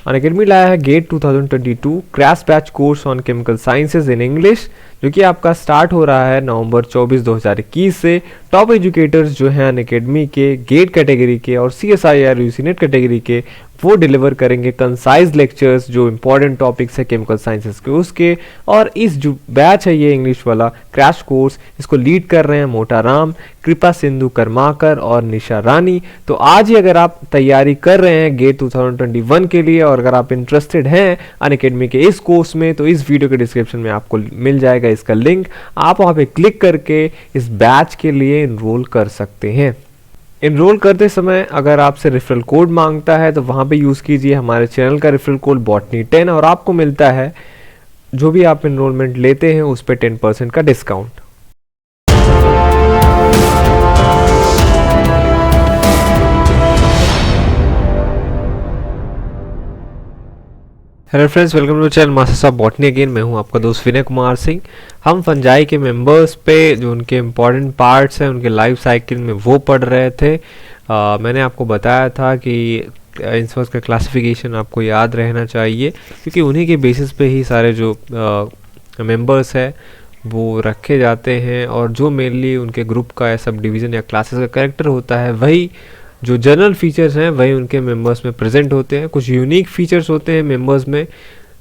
Unacademy लाया है GATE 2022 crash batch course on chemical sciences in English, जो कि आपका स्टार्ट हो रहा है नवंबर 24 2021 से। टॉप एजुकेटर्स जो हैं अनअकैडमी के गेट कैटेगरी के और CSIR यूसीनेट कैटेगरी के, वो डिलीवर करेंगे कंसाइज लेक्चर्स जो इंपॉर्टेंट टॉपिक्स है केमिकल साइंसेज के उसके। और इस जो बैच है ये इंग्लिश वाला क्रैश कोर्स, इसको लीड कर रहे हैं मोटा राम, कृपा सिंधु कर्माकर और निशा रानी। तो आज ही अगर आप तैयारी कर रहे हैं गेट 2021 के लिए और अगर आप इंटरेस्टेड हैं अनअकैडमी के इस कोर्स में, तो इस वीडियो के डिस्क्रिप्शन में आपको मिल जाएगा इसका लिंक। आप वहाँ पे क्लिक करके इस बैच के लिए इनरोल कर सकते हैं। इनरोल करते समय अगर आपसे रेफरल कोड मांगता है तो वहाँ पे यूज़ कीजिए हमारे चैनल का रेफरल कोड botany10 और आपको मिलता है जो भी आप इनरोलमेंट लेते हैं उस पर 10% का discount. Hello friends, welcome to channel masters of botany again. मैं हूं आपका दोस्त विनय कुमार सिंह। हम फंजाई के मेंबर्स पे जो उनके इम्पॉर्टेंट पार्ट्स हैं उनके लाइफ साइकिल में वो पढ़ रहे थे। मैंने आपको बताया था कि इंसवर्स का क्लासिफिकेशन आपको याद रहना चाहिए क्योंकि उन्हीं के बेसिस पे ही सारे जो मेंबर्स है वो रखे जाते हैं और जो मेनली उनके ग्रुप का या सब डिवीज़न या क्लासेस का कैरेक्टर होता है वही जो जनरल फीचर्स हैं वही उनके मेंबर्स में प्रेजेंट होते हैं। कुछ यूनिक फीचर्स होते हैं मेंबर्स में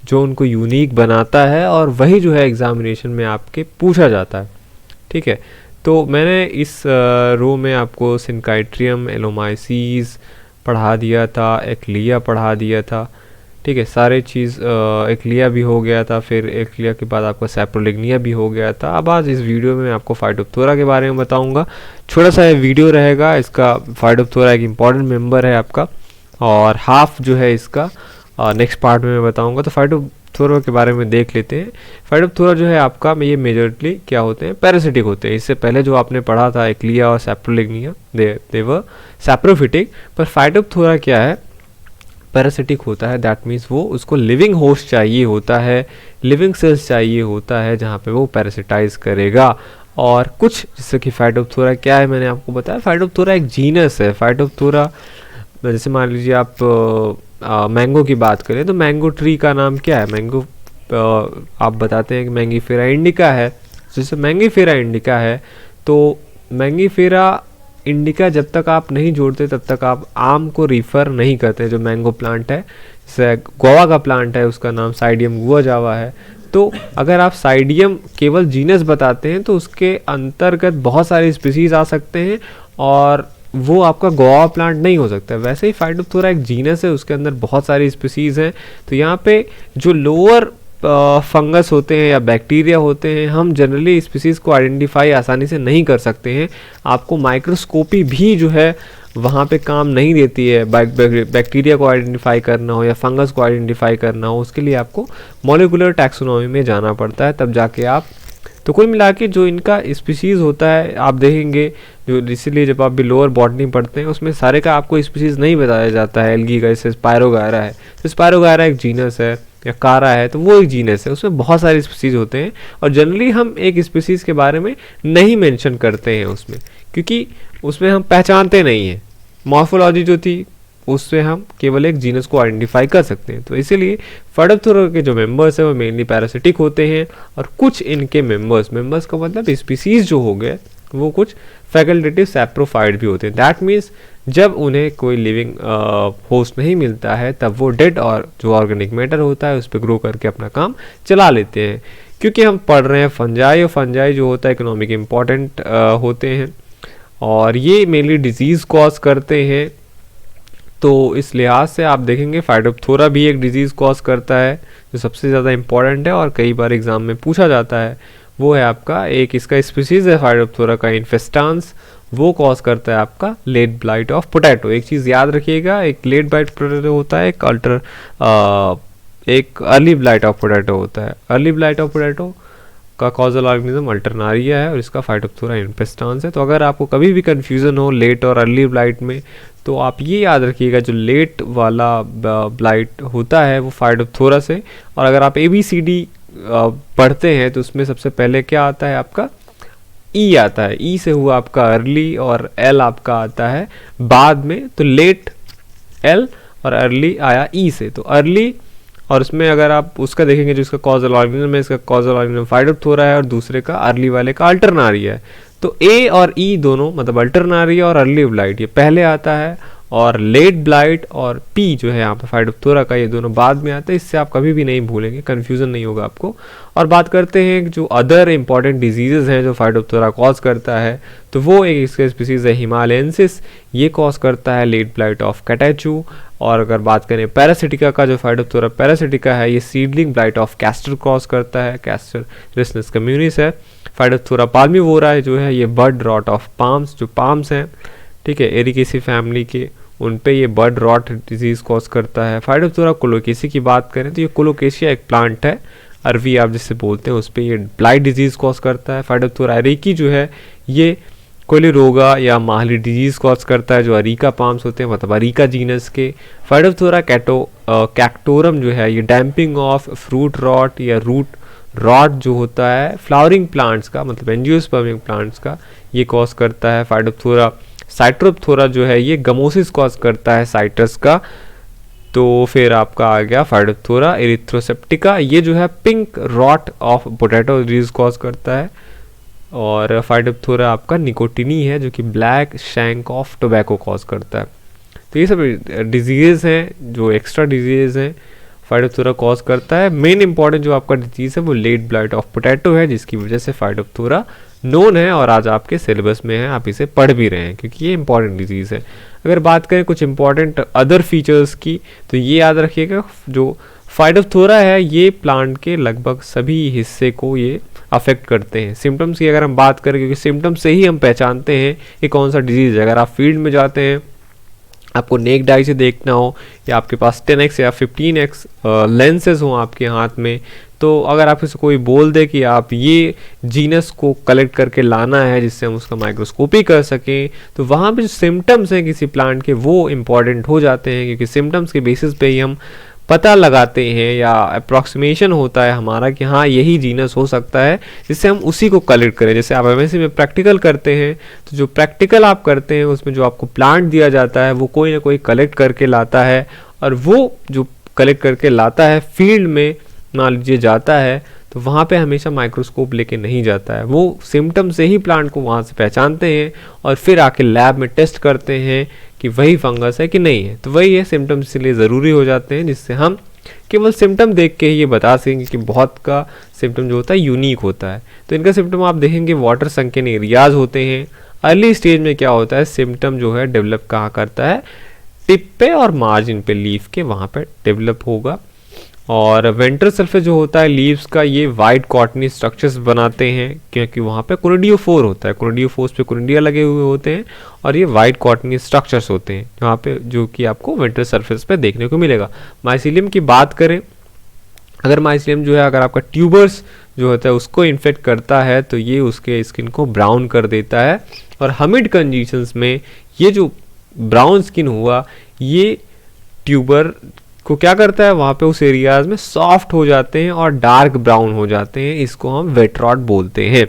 जो उनको यूनिक बनाता है और वही जो है एग्जामिनेशन में आपके पूछा जाता है। ठीक है, तो मैंने इस रो में आपको सिनकाइट्रियम, एलोमाइसीज पढ़ा दिया था, एक्लिया पढ़ा दिया था। ठीक है, सारे चीज़ एक्लिया भी हो गया था, फिर एक्लिया के बाद आपका सैप्रोलिग्निया भी हो गया था। अब आज इस वीडियो में मैं आपको फाइटोप्थोरा के बारे में बताऊंगा। छोटा सा ये वीडियो रहेगा इसका। फाइटोप्थोरा एक इम्पॉर्टेंट मेंबर है आपका और हाफ जो है इसका नेक्स्ट पार्ट में मैं बताऊंगा। तो फाइटोप्थोरा के बारे में देख लेते हैं। फाइटोप्थोरा जो है आपका ये मेजरली क्या होते हैं, पैरासिटिक होते हैं। इससे पहले जो आपने पढ़ा था एक्लिया और सैप्रोलिग्निया दे वर सैप्रोफिटिक, पर फाइटोप्थोरा क्या है, पैरासिटिक होता है। दैट मीन्स वो उसको लिविंग होस्ट चाहिए होता है, लिविंग सेल्स चाहिए होता है जहाँ पे वो पैरासिटाइज करेगा। और कुछ जैसे कि फाइटोप्थोरा क्या है मैंने आपको बताया, फाइटोप्थोरा एक जीनस है। फाइटोप्थोरा जैसे मान लीजिए आप मैंगो की बात करें तो मैंगो ट्री का नाम क्या है, मैंगो आप बताते हैं कि मैंगीफेरा इंडिका है। जैसे मैंगीफेरा इंडिका है तो मैंगीफेरा इंडिका जब तक आप नहीं जोड़ते तब तक आप आम को रिफ़र नहीं करते। जो मैंगो प्लांट है, जैसे गोवा का प्लांट है उसका नाम साइडियम गुआजावा है, तो अगर आप साइडियम केवल जीनस बताते हैं तो उसके अंतर्गत बहुत सारे स्पीसीज आ सकते हैं और वो आपका गोवा प्लांट नहीं हो सकता। वैसे ही फाइटोप्थोरा एक जीनस है, उसके अंदर बहुत सारी स्पीसीज हैं। तो यहाँ पे जो लोअर फंगस होते हैं या बैक्टीरिया होते हैं, हम जनरली स्पीसीज को आइडेंटिफाई आसानी से नहीं कर सकते हैं। आपको माइक्रोस्कोपी भी जो है वहाँ पे काम नहीं देती है। बैक्टीरिया को आइडेंटिफाई करना हो या फंगस को आइडेंटिफाई करना हो, उसके लिए आपको मॉलिक्यूलर टैक्सोनॉमी में जाना पड़ता है, तब जाके आप। तो कुल मिला के जो इनका स्पीसीज़ होता है आप देखेंगे, जो इसीलिए जब आप भी लोअर बॉटनी पढ़ते हैं उसमें सारे का आपको स्पीसीज़ नहीं बताया जाता है। एल्गी का जैसे स्पायरोगायरा है, तो स्पायरोगायरा एक जीनस है, या कारा है तो वो एक जीनस है, उसमें बहुत सारे स्पीसीज होते हैं और जनरली हम एक स्पीसीज के बारे में नहीं मेंशन करते हैं उसमें, क्योंकि उसमें हम पहचानते नहीं हैं। मॉर्फोलॉजी जो थी उससे हम केवल एक जीनस को आइडेंटिफाई कर सकते हैं। तो इसीलिए फाइटोप्थोरा के जो मेंबर्स हैं वो मेनली पैरासिटिक होते हैं और कुछ इनके मेंबर्स का मतलब स्पीसीज जो हो गए वो कुछ फैकल्टेटिव सैप्रोफाइट भी होते हैं। दैट मीन्स जब उन्हें कोई लिविंग होस्ट नहीं मिलता है तब वो डेड और जो ऑर्गेनिक मैटर होता है उस पर ग्रो करके अपना काम चला लेते हैं। क्योंकि हम पढ़ रहे हैं फंजाई, और फंजाई जो होता है इकोनॉमिक इम्पॉर्टेंट होते हैं और ये मेनली डिजीज़ कॉज करते हैं। तो इस लिहाज से आप देखेंगे फाइटोप्थोरा भी एक डिजीज़ कॉज करता है जो सबसे ज़्यादा इम्पॉर्टेंट है और कई बार एग्जाम में पूछा जाता है। वो है आपका एक इसका स्पीसीज है फाइटोप्थोरा का इन्फेस्टांस, वो कॉज करता है आपका लेट ब्लाइट ऑफ पोटैटो। एक चीज़ याद रखिएगा, एक लेट ब्लाइट पोटैटो होता है, एक अर्ली ब्लाइट ऑफ पोटैटो होता है। अर्ली ब्लाइट ऑफ पोटैटो का कॉजल ऑर्गेनिज्म अल्टरनारिया है और इसका फाइटोप्थोरा इन्फेस्टांस है। तो अगर आपको कभी भी कन्फ्यूज़न हो लेट और अर्ली ब्लाइट में तो आप ये याद रखिएगा, जो लेट वाला ब्लाइट होता है वो फाइटोप्थोरा से। और अगर आप ABCD पढ़ते हैं तो उसमें सबसे पहले क्या आता है आपका ई आता है, ई से हुआ आपका अर्ली और एल आपका आता है बाद में। तो लेट एल और अर्ली आया ई से। तो अर्ली, और उसमें अगर आप उसका देखेंगे जो इसका कॉजल ऑर्गेनिज्म है, इसका कॉजल ऑर्गेनिज्म फाइटोप्थोरा है और दूसरे का अर्ली वाले का अल्टरनारिया है। तो ए और ई दोनों मतलब अल्टरनारिया और अर्ली ब्लाइट ये पहले आता है, और लेट ब्लाइट और पी जो है यहाँ पे फाइटोप्थोरा का, ये दोनों बाद में आते हैं। इससे आप कभी भी नहीं भूलेंगे, कन्फ्यूजन नहीं होगा आपको। और बात करते हैं जो अदर इंपॉर्टेंट डिजीजेज हैं जो फाइटोप्थोरा कॉज करता है, तो वो एक इसका स्पीसीज है हिमालयंसिस, ये कॉज करता है लेट ब्लाइट ऑफ कैटेचू। और अगर बात करें पैरासिटिका का, जो फाइटोप्थोरा पैरासिटिका है, ये seedling blight of castor cause करता है, कैस्टर रिसनस कम्युनिस है। फाइटोप्थोरा पाल्मिवोरा जो है ये बर्ड रॉट ऑफ पाम्स, जो पाम्स हैं, ठीक है, एरिकेसी फैमिली के, उन पे ये बर्ड रॉट डिजीज कॉज करता है। फाइटोप्थोरा कोलोकेसी की बात करें तो ये कोलोकेशिया एक प्लांट है, अरवी आप जिससे बोलते हैं, उस पर ये ब्लाइट डिजीज कॉज करता है। फाइटोप्थोरा एरिकी जो है ये कोलेरोगा या माहली डिजीज कॉज करता है, जो अरिका पाम्स होते हैं, मतलब अरिका जीनस के। फाइटोप्थोरा कैक्टोरम जो है ये डैम्पिंग ऑफ फ्रूट रॉट या रूट रॉट जो होता है फ्लावरिंग प्लांट्स का, मतलब एंजियोस्पर्मिक प्लांट्स का, ये कॉज करता है। फाइटोप्थोरा साइट्रोप्थोरा जो है ये गमोसिस कॉज करता है साइट्रस का। तो फिर आपका आ गया फाइटोप्थोरा एरिथ्रोसेप्टिका, ये जो है pink rot of potato disease cause करता है। और फाइटोप्थोरा आपका निकोटिनी है जो कि black shank of tobacco cause करता है। तो ये सब डिजीज़ हैं जो एक्स्ट्रा डिजीज़ हैं फाइटोप्थोरा कॉज करता है। मेन इंपॉर्टेंट जो आपका डिजीज़ है वो लेट ब्लाइट ऑफ पोटैटो है, जिसकी वजह से फाइटोप्थोरा नोन है और आज आपके सिलेबस में है, आप इसे पढ़ भी रहे हैं क्योंकि ये इंपॉर्टेंट डिजीज़ है। अगर बात करें कुछ इंपॉर्टेंट अदर फीचर्स की, तो ये याद रखिएगा, जो फाइटोप्थोरा है ये प्लांट के लगभग सभी हिस्से को ये अफेक्ट करते हैं। सिम्टम्स की अगर हम बात करें, क्योंकि सिम्टम्स से ही हम पहचानते हैं कि कौन सा डिजीज़ है। अगर आप फील्ड में जाते हैं, आपको नेक डाई से देखना हो, या आपके पास 10x या 15x लेंसेज हों आपके हाथ में, तो अगर आप किसी कोई बोल दे कि आप ये जीनस को कलेक्ट करके लाना है जिससे हम उसका माइक्रोस्कोपी कर सकें, तो वहाँ पे जो सिम्टम्स हैं किसी प्लांट के वो इम्पॉर्टेंट हो जाते हैं, क्योंकि सिम्टम्स के बेसिस पे ही हम पता लगाते हैं या अप्रॉक्सीमेशन होता है हमारा कि हाँ यही जीनस हो सकता है, जिससे हम उसी को कलेक्ट करें। जैसे आप एमएससी में प्रैक्टिकल करते हैं, तो जो प्रैक्टिकल आप करते हैं उसमें जो आपको प्लांट दिया जाता है वो कोई ना कोई कलेक्ट करके लाता है, और वो जो कलेक्ट करके लाता है फील्ड में मान लीजिए जाता है, तो वहाँ पे हमेशा माइक्रोस्कोप लेके नहीं जाता है, वो सिम्टम से ही प्लांट को वहाँ से पहचानते हैं और फिर आके लैब में टेस्ट करते हैं कि वही फंगस है कि नहीं है। तो वही है, सिम्टम इसलिए ज़रूरी हो जाते हैं, जिससे हम केवल सिम्टम देख के ही ये बता सकेंगे कि बहुत का सिम्टम जो होता है यूनिक होता है। तो इनका सिम्टम आप देखेंगे वाटर संकेन एरियाज होते हैं। अर्ली स्टेज में क्या होता है, सिम्टम जो है डेवलप कहाँ करता है, टिप पे और मार्जिन पे, लीफ के वहाँ पे डेवलप होगा। और वेंट्रल सरफेस जो होता है लीव्स का, ये वाइट कॉटनी स्ट्रक्चर्स बनाते हैं क्योंकि वहाँ पे कोनिडियोफोर होता है, कोनिडियोफोर्स पे कोनिडिया लगे हुए होते हैं, और ये वाइट कॉटनी स्ट्रक्चर्स होते हैं वहाँ पे, जो कि आपको वेंट्रल सरफेस पे देखने को मिलेगा। माइसीलियम की बात करें, अगर माइसीलियम जो है अगर आपका ट्यूबर्स जो होता है उसको इन्फेक्ट करता है तो ये उसके स्किन को ब्राउन कर देता है, और हमिड कंडीशंस में ये जो ब्राउन स्किन हुआ ये ट्यूबर को क्या करता है, वहाँ पे उस एरियाज में सॉफ्ट हो जाते हैं और डार्क ब्राउन हो जाते हैं, इसको हम वेट रॉट बोलते हैं।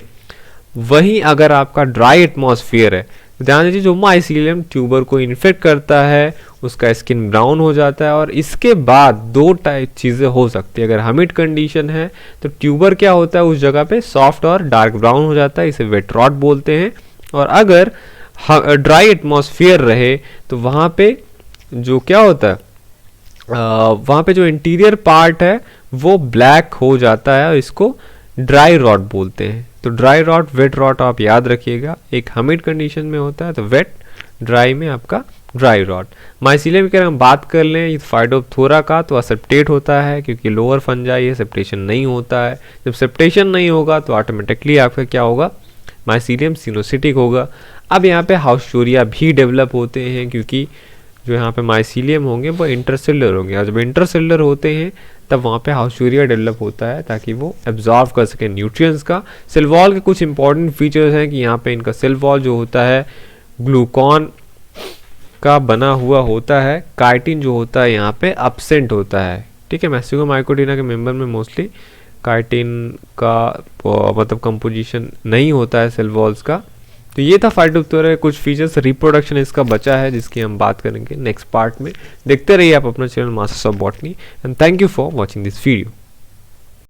वहीं अगर आपका ड्राई एटमॉस्फेयर है, ध्यान दीजिए, जो माइसीलियम ट्यूबर को इन्फेक्ट करता है उसका स्किन ब्राउन हो जाता है, और इसके बाद दो टाइप चीज़ें हो सकती है। अगर हमिड कंडीशन है तो ट्यूबर क्या होता है उस जगह पे सॉफ्ट और डार्क ब्राउन हो जाता है, इसे वेट रॉट बोलते हैं। और अगर ड्राई एटमॉस्फेयर रहे तो वहाँ पे जो क्या होता है, वहाँ पे जो इंटीरियर पार्ट है वो ब्लैक हो जाता है, और इसको ड्राई रॉट बोलते हैं। तो ड्राई रॉट, वेट रॉट आप याद रखिएगा, एक हमिड कंडीशन में होता है तो वेट, ड्राई में आपका ड्राई रॉट। माइसीलियम की अगर हम बात कर लें फाइटोप्थोरा का, तो असेप्टेट होता है क्योंकि लोअर फंजाई है, सेप्टेशन नहीं होता है। जब सेप्टेशन नहीं होगा तो ऑटोमेटिकली आपका क्या होगा, माइसीलियम सिनोसिटिक होगा। अब यहाँ पे हाउसचोरिया भी डेवलप होते हैं, क्योंकि जो यहाँ पे माइसीलियम होंगे वो इंटरसेलुलर होंगे, और जब इंटरसेलुलर होते हैं तब वहाँ पे हाउसचोरिया डेवलप होता है ताकि वो एब्जॉर्व कर सके न्यूट्रिएंट्स का। सेल वॉल के कुछ इंपॉर्टेंट फीचर्स हैं कि यहाँ पे इनका सेल वॉल जो होता है ग्लूकॉन का बना हुआ होता है, काइटिन जो होता है यहाँ पे एब्सेंट होता है, ठीक है। मैक्सिकोमाइकोटिना के मेंबर में मोस्टली काइटिन का मतलब कंपोजिशन नहीं होता है सेल वॉल्स का, तो ये था फाइटोप्थोरा, कुछ फीचर्स रिप्रोडक्शन इसका बचा है जिसकी हम बात करेंगे नेक्स्ट पार्ट में। देखते रहिए आप अपना channel masters of botany, and thank you for watching this video.